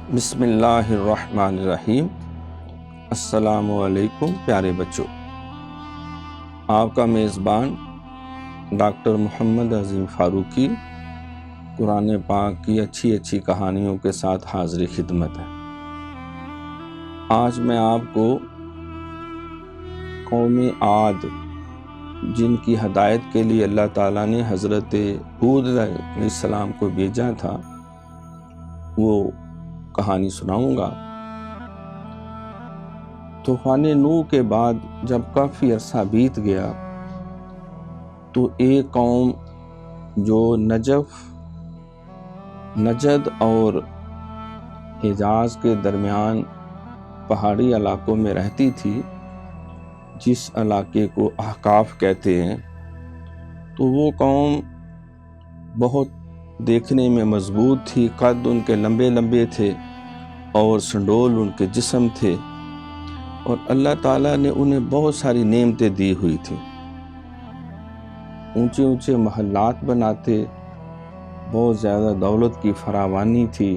بسم اللہ الرحمن الرحیم۔ السلام علیکم پیارے بچوں، آپ کا میزبان ڈاکٹر محمد عظیم فاروقی قرآن پاک کی اچھی کہانیوں کے ساتھ حاضر خدمت ہے۔ آج میں آپ کو قوم عاد جن کی ہدایت کے لیے اللہ تعالیٰ نے حضرت ہود علیہ السلام کو بھیجا تھا وہ کہانی سناؤں گا۔ طوفان نوح کے بعد جب کافی عرصہ بیت گیا تو ایک قوم جو نجد اور حجاز کے درمیان پہاڑی علاقوں میں رہتی تھی، جس علاقے کو احقاف کہتے ہیں، تو وہ قوم بہت دیکھنے میں مضبوط تھی، قد ان کے لمبے تھے اور سنڈول ان کے جسم تھے، اور اللہ تعالیٰ نے انہیں بہت ساری نعمتیں دی ہوئی تھیں۔ اونچے محلات بناتے، بہت زیادہ دولت کی فراوانی تھی،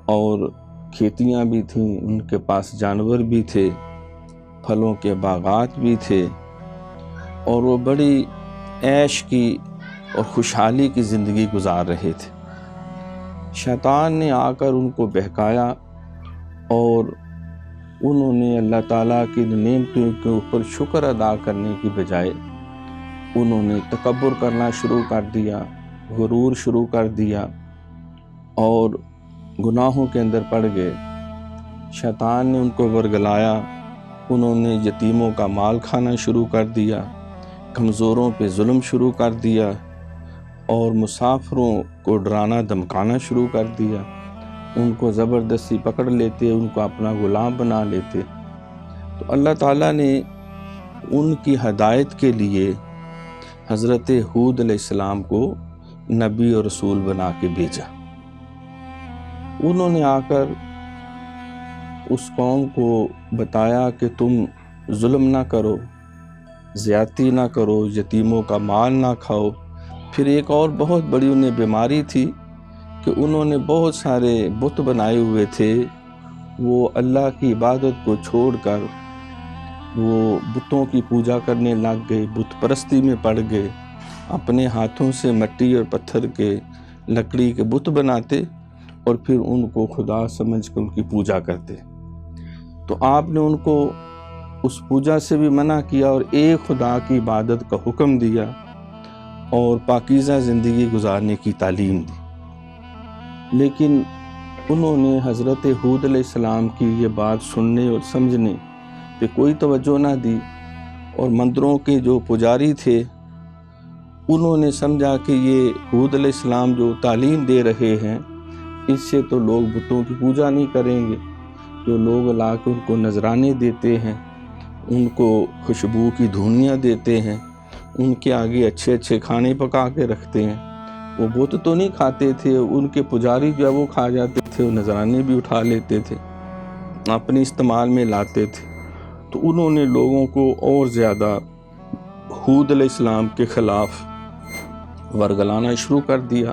اور کھیتیاں بھی تھیں، ان کے پاس جانور بھی تھے، پھلوں کے باغات بھی تھے، اور وہ بڑی عیش کی اور خوشحالی کی زندگی گزار رہے تھے۔ شیطان نے آ کر ان کو بہکایا اور انہوں نے اللہ تعالیٰ کی نعمتوں کے اوپر شکر ادا کرنے کی بجائے انہوں نے تکبر کرنا شروع کر دیا، غرور شروع کر دیا اور گناہوں کے اندر پڑ گئے۔ شیطان نے ان کو ورگلایا، انہوں نے یتیموں کا مال کھانا شروع کر دیا، کمزوروں پہ ظلم شروع کر دیا، اور مسافروں کو ڈرانا دھمکانا شروع کر دیا۔ ان کو زبردستی پکڑ لیتے، ان کو اپنا غلام بنا لیتے۔ تو اللہ تعالیٰ نے ان کی ہدایت کے لیے حضرت ہود علیہ السلام کو نبی اور رسول بنا کے بھیجا۔ انہوں نے آ کر اس قوم کو بتایا کہ تم ظلم نہ کرو، زیادتی نہ کرو، یتیموں کا مال نہ کھاؤ۔ پھر ایک اور بہت بڑی انہیں بیماری تھی کہ انہوں نے بہت سارے بت بنائے ہوئے تھے، وہ اللہ کی عبادت کو چھوڑ کر وہ بتوں کی پوجا کرنے لگ گئے، بت پرستی میں پڑ گئے، اپنے ہاتھوں سے مٹی اور پتھر کے، لکڑی کے بت بناتے اور پھر ان کو خدا سمجھ کر ان کی پوجا کرتے۔ تو آپ نے ان کو اس پوجا سے بھی منع کیا اور ایک خدا کی عبادت کا حکم دیا اور پاکیزہ زندگی گزارنے کی تعلیم دی۔ لیکن انہوں نے حضرت ہود علیہ السلام کی یہ بات سننے اور سمجھنے پہ کوئی توجہ نہ دی، اور مندروں کے جو پجاری تھے انہوں نے سمجھا کہ یہ ہود علیہ السلام جو تعلیم دے رہے ہیں اس سے تو لوگ بتوں کی پوجا نہیں کریں گے۔ جو لوگ لا کے ان کو نذرانے دیتے ہیں، ان کو خوشبو کی دھونیاں دیتے ہیں، ان کے آگے اچھے کھانے پکا کے رکھتے ہیں، وہ بت تو نہیں کھاتے تھے، ان کے پجاری جو ہے وہ کھا جاتے تھے، وہ نذرانے بھی اٹھا لیتے تھے، اپنے استعمال میں لاتے تھے۔ تو انہوں نے لوگوں کو اور زیادہ ہود علیہ السلام کے خلاف ورگلانا شروع کر دیا،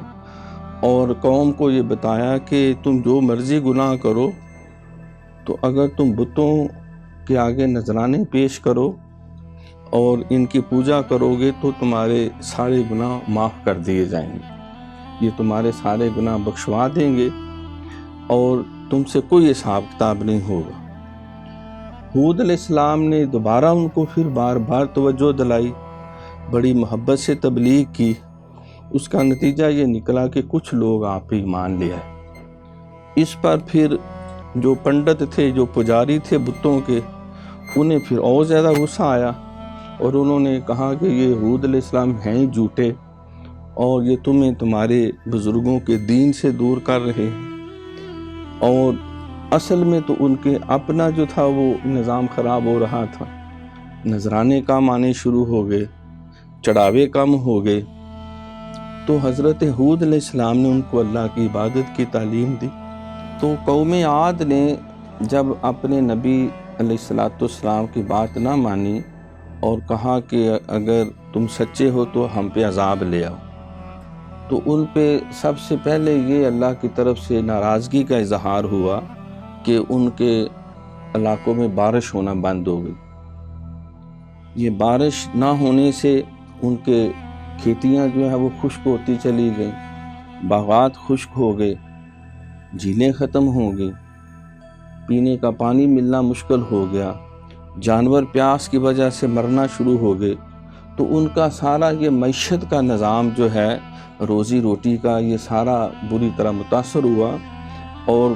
اور قوم کو یہ بتایا کہ تم جو مرضی گناہ کرو، تو اگر تم بتوں کے آگے نذرانے پیش کرو اور ان کی پوجا کرو گے تو تمہارے سارے گناہ معاف کر دیے جائیں گے، یہ تمہارے سارے گناہ بخشوا دیں گے اور تم سے کوئی حساب کتاب نہیں ہوگا۔ ہود علیہ السلام نے دوبارہ ان کو پھر بار توجہ دلائی، بڑی محبت سے تبلیغ کی۔ اس کا نتیجہ یہ نکلا کہ کچھ لوگ آپ پہ ایمان لے آئے۔ اس پر پھر جو پنڈت تھے، جو پجاری تھے بتوں کے، انہیں پھر اور زیادہ غصہ آیا، اور انہوں نے کہا کہ یہ ہود علیہ السلام ہیں جھوٹے، اور یہ تمہیں تمہارے بزرگوں کے دین سے دور کر رہے ہیں، اور اصل میں تو ان کے اپنا جو تھا وہ نظام خراب ہو رہا تھا، نذرانے کم آنے شروع ہو گئے، چڑھاوے کم ہو گئے۔ تو حضرت ہود علیہ السلام نے ان کو اللہ کی عبادت کی تعلیم دی۔ تو قوم عاد نے جب اپنے نبی علیہ السلام کی بات نہ مانی اور کہا کہ اگر تم سچے ہو تو ہم پہ عذاب لے آؤ، تو ان پہ سب سے پہلے یہ اللہ کی طرف سے ناراضگی کا اظہار ہوا کہ ان کے علاقوں میں بارش ہونا بند ہو گئی۔ یہ بارش نہ ہونے سے ان کے کھیتیاں جو ہیں وہ خشک ہوتی چلی گئیں، باغات خشک ہو گئے، جھیلیں ختم ہو گئیں، پینے کا پانی ملنا مشکل ہو گیا، جانور پیاس کی وجہ سے مرنا شروع ہو گئے۔ تو ان کا سارا یہ معیشت کا نظام جو ہے، روزی روٹی کا، یہ سارا بری طرح متاثر ہوا، اور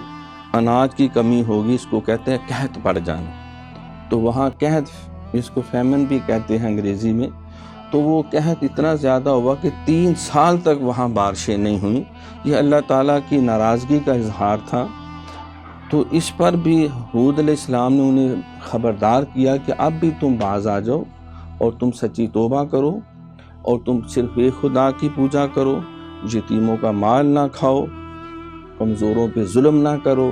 اناج کی کمی ہوگی، اس کو کہتے ہیں قحط پڑ جانا۔ تو وہاں قحط، اس کو فیمن بھی کہتے ہیں انگریزی میں، تو وہ قحط اتنا زیادہ ہوا کہ 3 سال تک وہاں بارشیں نہیں ہوئیں۔ یہ اللہ تعالیٰ کی ناراضگی کا اظہار تھا۔ تو اس پر بھی ہود علیہ السلام نے انہیں خبردار کیا کہ اب بھی تم باز آ جاؤ اور تم سچی توبہ کرو، اور تم صرف ایک خدا کی پوجا کرو، یتیموں کا مال نہ کھاؤ، کمزوروں پہ ظلم نہ کرو،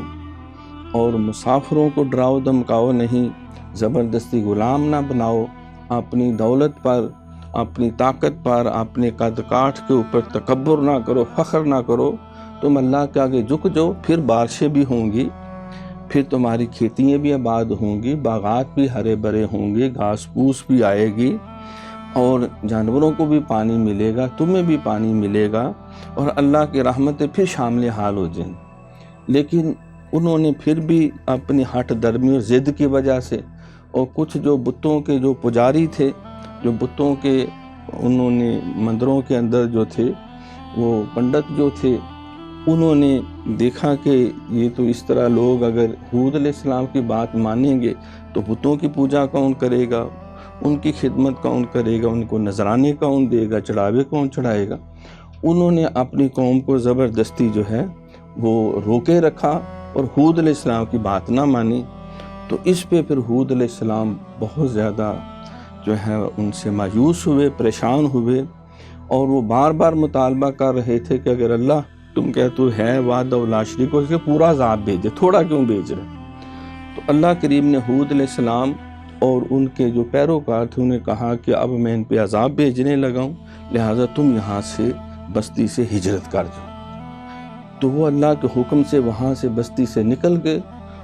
اور مسافروں کو ڈراؤ دھمکاؤ نہیں، زبردستی غلام نہ بناؤ، اپنی دولت پر، اپنی طاقت پر، اپنے قد کاٹھ کے اوپر تکبر نہ کرو، فخر نہ کرو، تم اللہ کے آگے جھک جاؤ، پھر بارشیں بھی ہوں گی، پھر تمہاری کھیتیاں بھی آباد ہوں گی، باغات بھی ہرے بھرے ہوں گے، گھاس پھوس بھی آئے گی، اور جانوروں کو بھی پانی ملے گا، تمہیں بھی پانی ملے گا، اور اللہ کی رحمتیں پھر شامل حال ہو جائیں۔ لیکن انہوں نے پھر بھی اپنی ہٹ درمی اور ضد کی وجہ سے، اور کچھ جو بتوں کے جو پجاری تھے، جو بتوں کے انہوں نے مندروں کے اندر جو تھے، وہ پنڈت جو تھے، انہوں نے دیکھا کہ یہ تو اس طرح لوگ اگر ہود علیہ السلام کی بات مانیں گے تو بتوں کی پوجا کون کرے گا، ان کی خدمت کون کرے گا، ان کو نذرانے کون دے گا، چڑھاوے کون چڑھائے گا۔ انہوں نے اپنی قوم کو زبردستی جو ہے وہ روکے رکھا اور ہود علیہ السلام کی بات نہ مانی۔ تو اس پہ پھر ہود علیہ السلام بہت زیادہ جو ہے ان سے مایوس ہوئے، پریشان ہوئے، اور وہ بار بار مطالبہ کر رہے تھے کہ اگر اللہ تم کہتے ہے وحدہ لا شریک کو، پورا عذاب بھیجے، تھوڑا کیوں بھیج رہے۔ تو اللہ کریم نے ہود علیہ السلام اور ان کے جو پیروکار تھے انہیں کہا کہ اب میں ان پہ عذاب بھیجنے لگا ہوں، لہٰذا تم یہاں سے بستی سے ہجرت کر جاؤ۔ تو وہ اللہ کے حکم سے وہاں سے بستی سے نکل گئے۔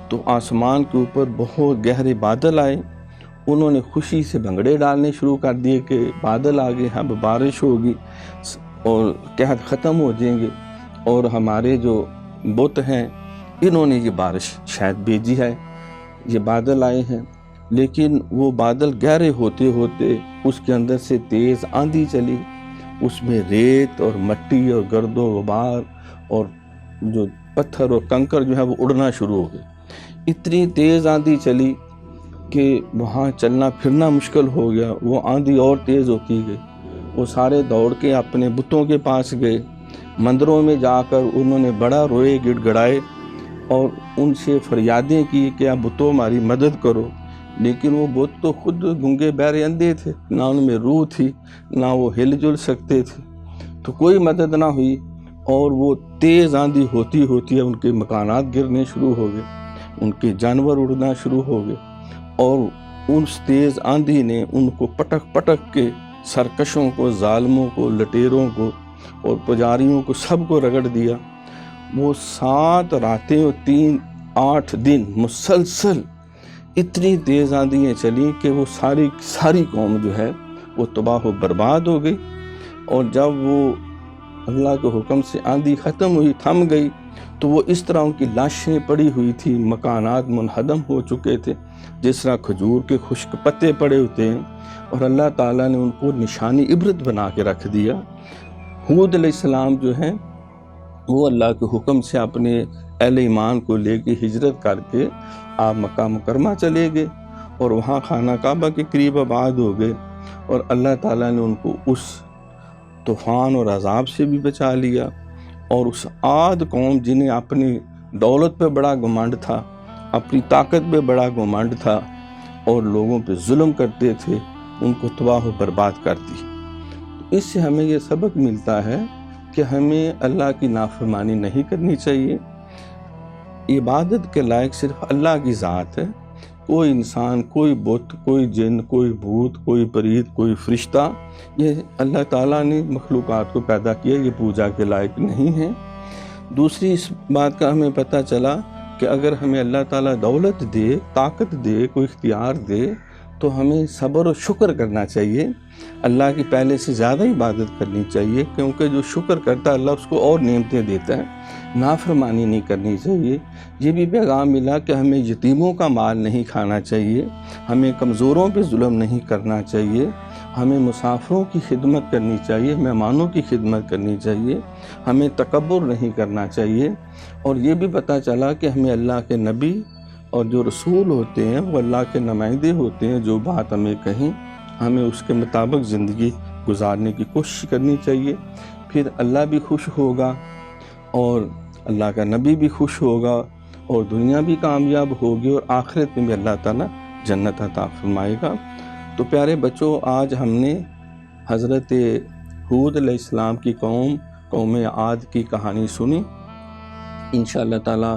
تو آسمان کے اوپر بہت گہرے بادل آئے، انہوں نے خوشی سے بھنگڑے ڈالنے شروع کر دیے کہ بادل آ گئے، اب بارش ہوگی اور قحط ختم ہو جائیں گے، اور ہمارے جو بت ہیں انہوں نے یہ بارش شاید بھیجی ہے، یہ بادل آئے ہیں۔ لیکن وہ بادل گہرے ہوتے ہوتے اس کے اندر سے تیز آندھی چلی، اس میں ریت اور مٹی اور گرد و غبار اور جو پتھر اور کنکر جو ہے وہ اڑنا شروع ہو گئے۔ اتنی تیز آندھی چلی کہ وہاں چلنا پھرنا مشکل ہو گیا، وہ آندھی اور تیز ہوتی گئی۔ وہ سارے دوڑ کے اپنے بتوں کے پاس گئے، مندروں میں جا کر انہوں نے بڑا روئے، گڑ گڑائے، اور ان سے فریادیں کی کہ آپ بتوں ہماری مدد کرو۔ لیکن وہ بت تو خود گنگے بہرے اندھے تھے، نہ ان میں روح تھی، نہ وہ ہل جل سکتے تھے، تو کوئی مدد نہ ہوئی، اور وہ تیز آندھی ہوتی ہوتی ان کے مکانات گرنے شروع ہو گئے، ان کے جانور اڑنا شروع ہو گئے، اور اس تیز آندھی نے ان کو پٹک پٹک کے سرکشوں کو، ظالموں کو، لٹیروں کو اور پجاریوں کو سب کو رگڑ دیا۔ وہ 7 راتیں اور 8 دن مسلسل اتنی تیز آندھیاں چلیں کہ وہ ساری قوم جو ہے وہ تباہ و برباد ہو گئی۔ اور جب وہ اللہ کے حکم سے آندھی ختم ہوئی، تھم گئی، تو وہ اس طرح ان کی لاشیں پڑی ہوئی تھی، مکانات منہدم ہو چکے تھے، جس طرح کھجور کے خشک پتے پڑے ہوتے ہیں، اور اللہ تعالیٰ نے ان کو نشانی عبرت بنا کے رکھ دیا۔ ہود علیہ السلام جو ہیں وہ اللہ کے حکم سے اپنے اہل ایمان کو لے کے ہجرت کر کے آپ مکہ مکرمہ چلے گئے، اور وہاں خانہ کعبہ کے قریب آباد ہو گئے، اور اللہ تعالیٰ نے ان کو اس طوفان اور عذاب سے بھی بچا لیا۔ اور اس عاد قوم جنہیں اپنی دولت پہ بڑا گھمنڈ تھا، اپنی طاقت پہ بڑا گھمنڈ تھا، اور لوگوں پہ ظلم کرتے تھے، ان کو تباہ و برباد کر دی۔ اس سے ہمیں یہ سبق ملتا ہے کہ ہمیں اللہ کی نافرمانی نہیں کرنی چاہیے۔ عبادت کے لائق صرف اللہ کی ذات ہے، کوئی انسان، کوئی بت، کوئی جن، کوئی بھوت، کوئی پریت، کوئی فرشتہ، یہ اللہ تعالیٰ نے مخلوقات کو پیدا کیا، یہ پوجا کے لائق نہیں ہے۔ دوسری اس بات کا ہمیں پتہ چلا کہ اگر ہمیں اللہ تعالیٰ دولت دے، طاقت دے، کوئی اختیار دے، تو ہمیں صبر و شکر کرنا چاہیے، اللہ کی پہلے سے زیادہ عبادت کرنی چاہیے، کیونکہ جو شکر کرتا ہے اللہ اس کو اور نعمتیں دیتا ہے۔ نافرمانی نہیں کرنی چاہیے۔ یہ بھی پیغام ملا کہ ہمیں یتیموں کا مال نہیں کھانا چاہیے، ہمیں کمزوروں پہ ظلم نہیں کرنا چاہیے، ہمیں مسافروں کی خدمت کرنی چاہیے، مہمانوں کی خدمت کرنی چاہیے، ہمیں تکبر نہیں کرنا چاہیے۔ اور یہ بھی پتہ چلا کہ ہمیں اللہ کے نبی اور جو رسول ہوتے ہیں وہ اللہ کے نمائندے ہوتے ہیں، جو بات ہمیں کہیں ہمیں اس کے مطابق زندگی گزارنے کی کوشش کرنی چاہیے، پھر اللہ بھی خوش ہوگا اور اللہ کا نبی بھی خوش ہوگا اور دنیا بھی کامیاب ہوگی اور آخرت میں بھی اللہ تعالیٰ جنت عطا فرمائے گا۔ تو پیارے بچوں، آج ہم نے حضرت ہود علیہ السلام کی قوم عاد کی کہانی سنی۔ انشاءاللہ تعالیٰ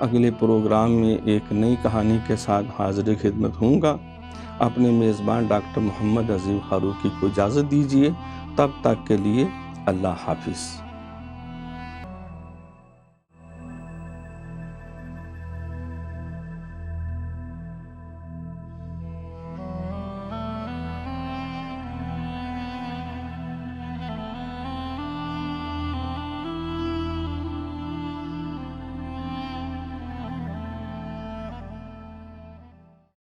اگلے پروگرام میں ایک نئی کہانی کے ساتھ حاضر خدمت ہوں گا۔ اپنے میزبان ڈاکٹر محمد عظیم فاروقی کو اجازت دیجیے، تب تک کے لیے اللہ حافظ۔